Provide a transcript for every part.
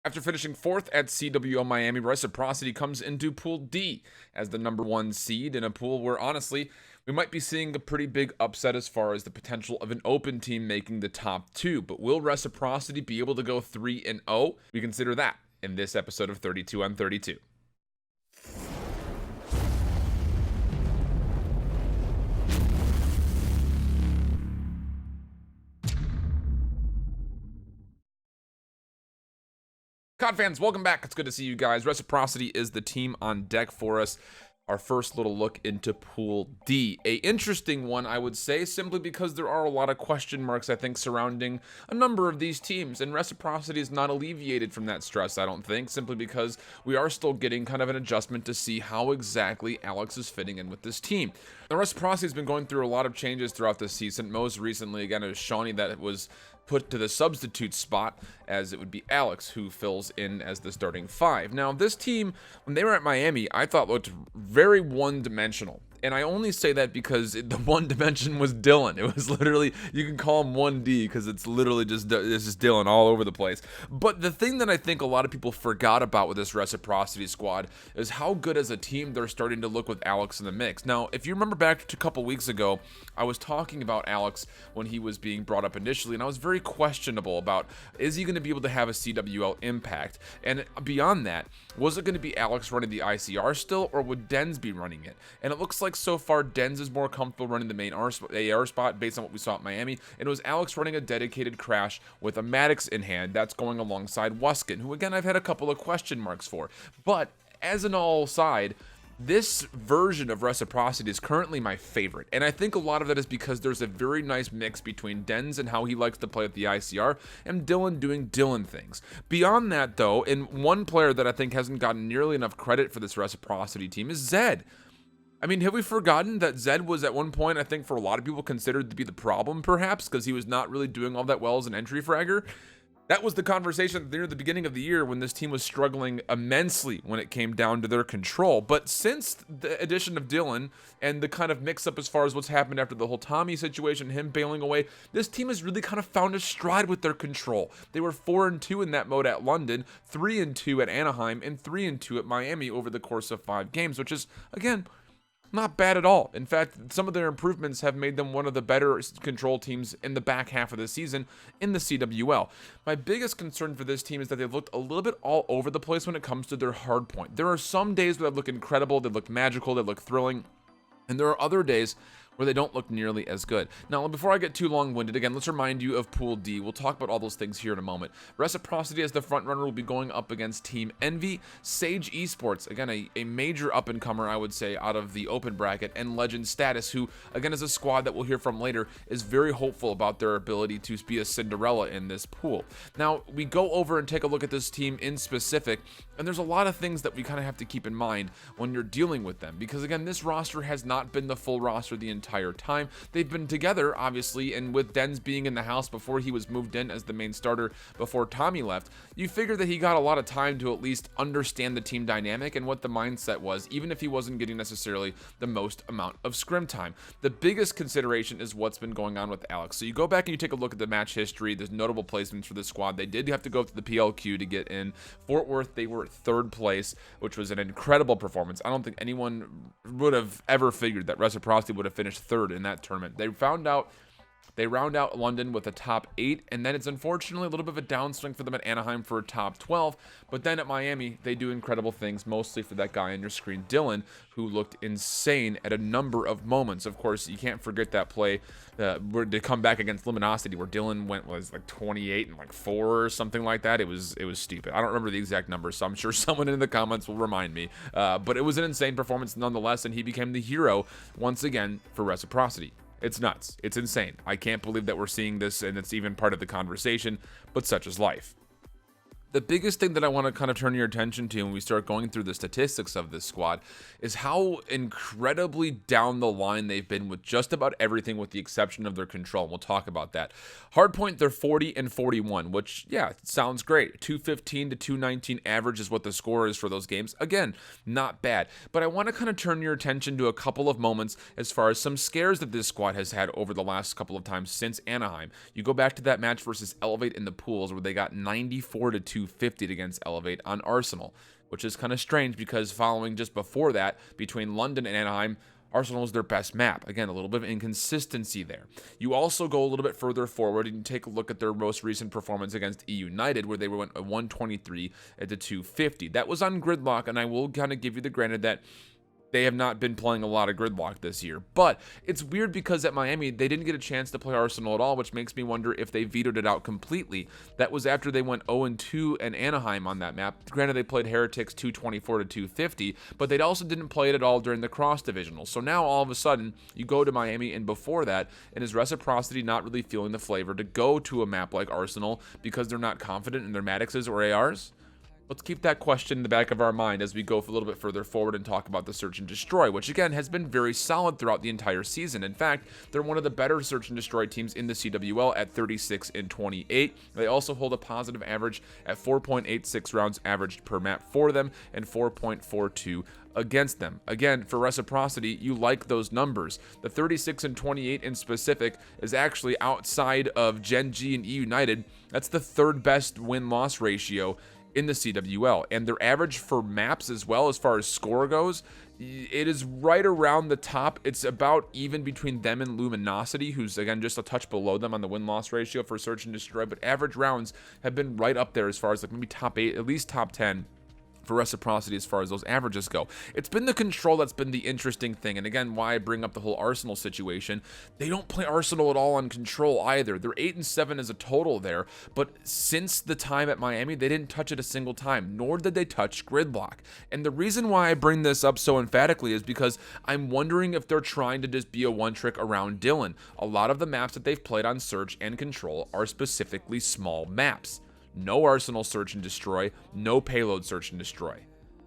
After finishing 4th at CWL Miami, Reciprocity comes into Pool D as the number 1 seed in a pool where, honestly, we might be seeing a pretty big upset as far as the potential of an open team making the top 2. But will Reciprocity be able to go 3-0? We consider that in this episode of 32 on 32. COD fans, welcome back. It's good to see you guys. Reciprocity is the team on deck for us. Our first little look into Pool D. A interesting one, I would say, simply because there are a lot of question marks, I think, surrounding a number of these teams. And Reciprocity is not alleviated from that stress, I don't think, simply because we are still getting kind of an adjustment to see how exactly Alex is fitting in with this team. Now, Reciprocity has been going through a lot of changes throughout this season. Most recently, again, it was Shawnee that was put to the substitute spot, as it would be Alex who fills in as the starting 5. Now, this team, when they were at Miami, I thought looked very one-dimensional. And I only say that because the one dimension was Dylan. It was literally, you can call him 1D because it's literally just Dylan all over the place. But the thing that I think a lot of people forgot about with this Reciprocity squad is how good as a team they're starting to look with Alex in the mix. Now, if you remember back to a couple weeks ago, I was talking about Alex when he was being brought up initially, and I was very questionable about, is he going to be able to have a CWL impact? And beyond that, was it going to be Alex running the ICR still, or would Dens be running it? And it looks like so far Dens is more comfortable running the main AR spot based on what we saw at Miami, and it was Alex running a dedicated crash with a Maddox in hand that's going alongside Wuskin, who again I've had a couple of question marks for. But as an all side, this version of Reciprocity is currently my favorite, and I think a lot of that is because there's a very nice mix between Dens and how he likes to play with the ICR, and Dylan doing Dylan things. Beyond that, though, and one player that I think hasn't gotten nearly enough credit for this Reciprocity team is Zed. I mean, have we forgotten that Zed was at one point, I think for a lot of people, considered to be the problem, perhaps, because he was not really doing all that well as an entry fragger? That was the conversation near the beginning of the year when this team was struggling immensely when it came down to their control. But since the addition of Dylan and the kind of mix-up as far as what's happened after the whole Tommy situation, him bailing away, this team has really kind of found a stride with their control. They were 4-2 in that mode at London, 3-2 at Anaheim, and 3-2 at Miami over the course of 5 games, which is, again, not bad at all. In fact, some of their improvements have made them one of the better control teams in the back half of the season in the CWL. My biggest concern for this team is that they've looked a little bit all over the place when it comes to their hard point. There are some days where they look incredible, they look magical, they look thrilling, and there are other days where they don't look nearly as good. Now, before I get too long-winded, again, let's remind you of Pool D. We'll talk about all those things here in a moment. Reciprocity as the front runner will be going up against Team Envy, Sage Esports, again, a major up-and-comer, I would say, out of the open bracket, and Legend Status, who, again, is a squad that we'll hear from later, is very hopeful about their ability to be a Cinderella in this pool. Now, we go over and take a look at this team in specific, and there's a lot of things that we kind of have to keep in mind when you're dealing with them, because, again, this roster has not been the full roster the entire time. They've been together, obviously, and with Dens being in the house before he was moved in as the main starter before Tommy left, you figure that he got a lot of time to at least understand the team dynamic and what the mindset was, even if he wasn't getting necessarily the most amount of scrim time. The biggest consideration is what's been going on with Alex. So you go back and you take a look at the match history. There's notable placements for this squad. They did have to go to the PLQ to get in. Fort Worth, they were at 3rd place, which was an incredible performance. I don't think anyone would have ever figured that Reciprocity would have finished 3rd in that tournament. They round out London with a top 8, and then it's unfortunately a little bit of a downswing for them at Anaheim for a top 12, but then at Miami, they do incredible things, mostly for that guy on your screen, Dylan, who looked insane at a number of moments. Of course, you can't forget that play where they come back against Luminosity, where Dylan was like 28 and like 4 or something like that. It was stupid. I don't remember the exact numbers, so I'm sure someone in the comments will remind me. But it was an insane performance nonetheless, and he became the hero once again for Reciprocity. It's nuts. It's insane. I can't believe that we're seeing this and it's even part of the conversation, but such is life. The biggest thing that I want to kind of turn your attention to when we start going through the statistics of this squad is how incredibly down the line they've been with just about everything with the exception of their control. We'll talk about that. Hardpoint, they're 40 and 41, which, yeah, sounds great. 215 to 219 average is what the score is for those games. Again, not bad. But I want to kind of turn your attention to a couple of moments as far as some scares that this squad has had over the last couple of times since Anaheim. You go back to that match versus Elevate in the pools where they got 94 to 2 250 against Elevate on Arsenal, which is kind of strange because following just before that, between London and Anaheim, Arsenal is their best map. Again, a little bit of inconsistency there. You also go a little bit further forward and you take a look at their most recent performance against E United, where they went a 123 at the 250. That was on gridlock, and I will kind of give you the granted that they have not been playing a lot of gridlock this year. But it's weird because at Miami, they didn't get a chance to play Arsenal at all, which makes me wonder if they vetoed it out completely. That was after they went 0-2 in Anaheim on that map. Granted, they played Heretics 224 to 250, but they also didn't play it at all during the cross-divisional. So now all of a sudden, you go to Miami, and before that, and is Reciprocity not really feeling the flavor to go to a map like Arsenal because they're not confident in their Maddoxes or ARs? Let's keep that question in the back of our mind as we go a little bit further forward and talk about the Search and Destroy, which again has been very solid throughout the entire season. In fact, they're one of the better Search and Destroy teams in the CWL at 36-28. They also hold a positive average at 4.86 rounds averaged per map for them and 4.42 against them. Again, for Reciprocity, you like those numbers. The 36-28 in specific is actually outside of Gen G and E United. That's the third best win-loss ratio in the CWL, and their average for maps as well as far as score goes, it is right around the top. It's about even between them and Luminosity, who's again just a touch below them on the win-loss ratio for Search and Destroy, but average rounds have been right up there as far as like maybe top 8, at least top 10 for Reciprocity as far as those averages go. It's been the control that's been the interesting thing, and again, why I bring up the whole Arsenal situation. They don't play Arsenal at all on control either. They're 8-7 as a total there, but since the time at Miami, they didn't touch it a single time, nor did they touch gridlock. And the reason why I bring this up so emphatically is because I'm wondering if they're trying to just be a one-trick around Dylan. A lot of the maps that they've played on Search and Control are specifically small maps. No Arsenal Search and Destroy, no Payload Search and Destroy.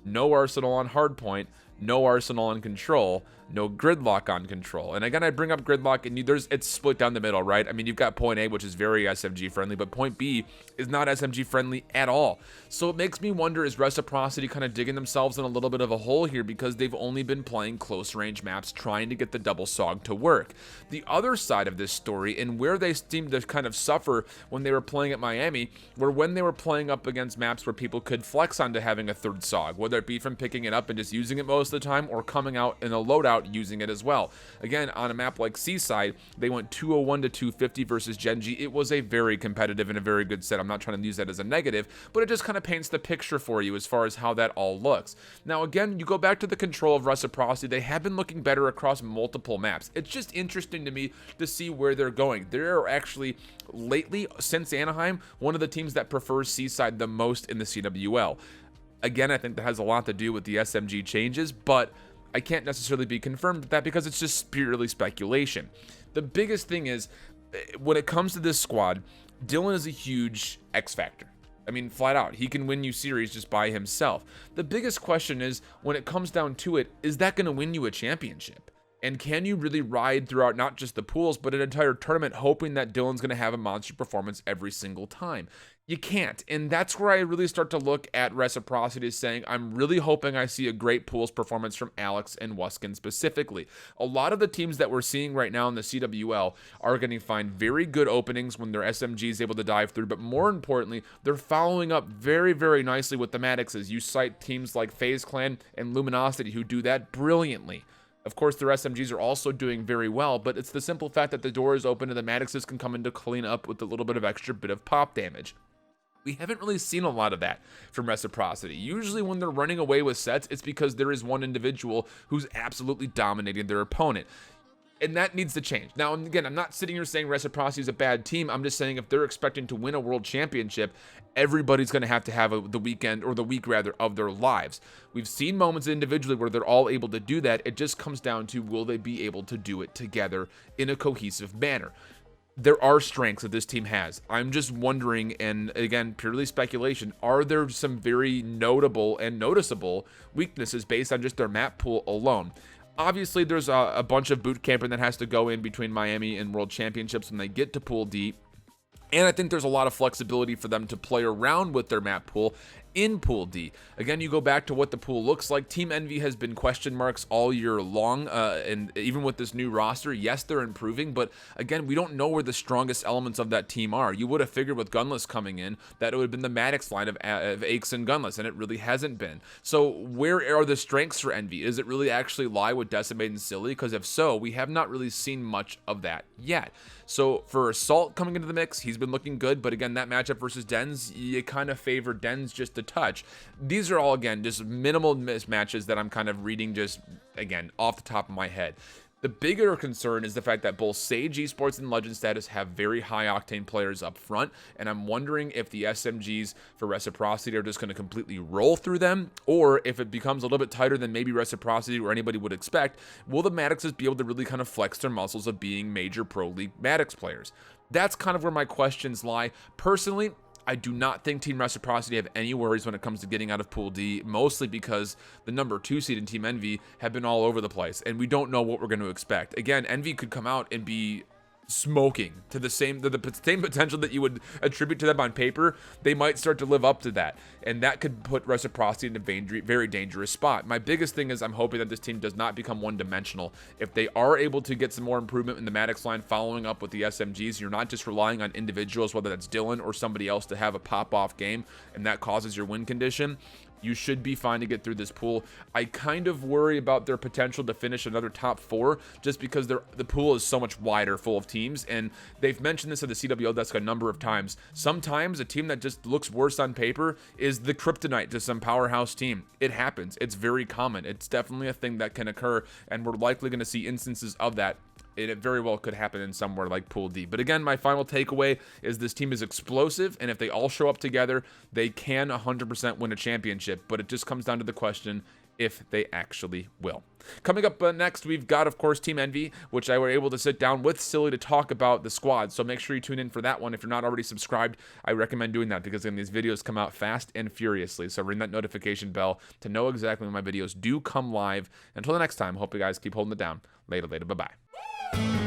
No Arsenal on Hardpoint, no Arsenal on Control, no Gridlock on Control. And again, I bring up Gridlock, and it's split down the middle, right? I mean, you've got point A, which is very SMG friendly, but point B is not SMG friendly at all. So it makes me wonder, is Reciprocity kind of digging themselves in a little bit of a hole here because they've only been playing close range maps trying to get the double SOG to work? The other side of this story, and where they seemed to kind of suffer when they were playing at Miami, were when they were playing up against maps where people could flex onto having a third SOG, whether it be from picking it up and just using it most of the time or coming out in a loadout using it as well. Again, on a map like Seaside, they went 201 to 250 versus Gen G. It was a very competitive and a very good set. I'm not trying to use that as a negative, but it just kind of paints the picture for you as far as how that all looks. Now, again, you go back to the control of Reciprocity. They have been looking better across multiple maps. It's just interesting to me to see where they're going. They're actually, lately, since Anaheim, one of the teams that prefers Seaside the most in the CWL. Again, I think that has a lot to do with the SMG changes, but I can't necessarily be confirmed with that because it's just purely speculation. The biggest thing is, when it comes to this squad, Dylan is a huge X factor. I mean, flat out, he can win you series just by himself. The biggest question is, when it comes down to it, is that going to win you a championship? And can you really ride throughout not just the pools, but an entire tournament hoping that Dylan's going to have a monster performance every single time? You can't. And that's where I really start to look at Reciprocity as saying, I'm really hoping I see a great pools performance from Alex and Wuskin specifically. A lot of the teams that we're seeing right now in the CWL are going to find very good openings when their SMG is able to dive through, but more importantly, they're following up very, very nicely with the Maddoxes. You cite teams like FaZe Clan and Luminosity who do that brilliantly. Of course, their SMGs are also doing very well, but it's the simple fact that the door is open and the Maddoxes can come in to clean up with a little bit of extra bit of pop damage. We haven't really seen a lot of that from Reciprocity. Usually when they're running away with sets, it's because there is one individual who's absolutely dominating their opponent. And that needs to change. Now, again, I'm not sitting here saying Reciprocity is a bad team. I'm just saying if they're expecting to win a world championship, everybody's going to have the weekend, or the week rather, of their lives. We've seen moments individually where they're all able to do that. It just comes down to, will they be able to do it together in a cohesive manner? There are strengths that this team has. I'm just wondering, and again, purely speculation, are there some very notable and noticeable weaknesses based on just their map pool alone? Obviously, there's a bunch of boot camping that has to go in between Miami and World Championships when they get to Pool D. And I think there's a lot of flexibility for them to play around with their map pool in Pool D. Again, you go back to what the pool looks like. Team Envy has been question marks all year long, and even with this new roster, yes, they're improving, but again, we don't know where the strongest elements of that team are. You would have figured with Gunless coming in that it would have been the Maddox line of Aches and Gunless, and it really hasn't been. So where are the strengths for Envy? Does it really actually lie with Decimate and Silly? Because if so, we have not really seen much of that yet. So for Assault coming into the mix, he's been looking good, but again, that matchup versus Dens, you kind of favor Dens just a touch. These are all, again, just minimal mismatches that I'm kind of reading just, again, off the top of my head. The bigger concern is the fact that both Sage Esports and Legend Status have very high octane players up front, and I'm wondering if the SMGs for Reciprocity are just going to completely roll through them, or if it becomes a little bit tighter than maybe Reciprocity or anybody would expect, will the Maddoxes be able to really kind of flex their muscles of being major Pro League Maddox players? That's kind of where my questions lie. Personally, I do not think Team Reciprocity have any worries when it comes to getting out of Pool D, mostly because the number 2 seed in Team Envy have been all over the place, and we don't know what we're going to expect. Again, Envy could come out and be smoking to the same potential that you would attribute to them on paper. They might start to live up to that, and that could put Reciprocity in a very dangerous spot. My biggest thing is I'm hoping that this team does not become one-dimensional. If they are able to get some more improvement in the Maddox line following up with the SMGs, you're not just relying on individuals, whether that's Dylan or somebody else, to have a pop-off game, and that causes your win condition. You should be fine to get through this pool. I kind of worry about their potential to finish another top 4 just because the pool is so much wider full of teams, and they've mentioned this at the CWL desk a number of times. Sometimes a team that just looks worse on paper is the kryptonite to some powerhouse team. It happens. It's very common. It's definitely a thing that can occur, and we're likely going to see instances of that. It very well could happen in somewhere like Pool D. But again, my final takeaway is this team is explosive, and if they all show up together, they can 100% win a championship. But it just comes down to the question if they actually will. Coming up next, we've got, of course, Team Envy, which I were able to sit down with Silly to talk about the squad. So make sure you tune in for that one. If you're not already subscribed, I recommend doing that because then these videos come out fast and furiously. So ring that notification bell to know exactly when my videos do come live. Until the next time, hope you guys keep holding it down. Later, bye-bye.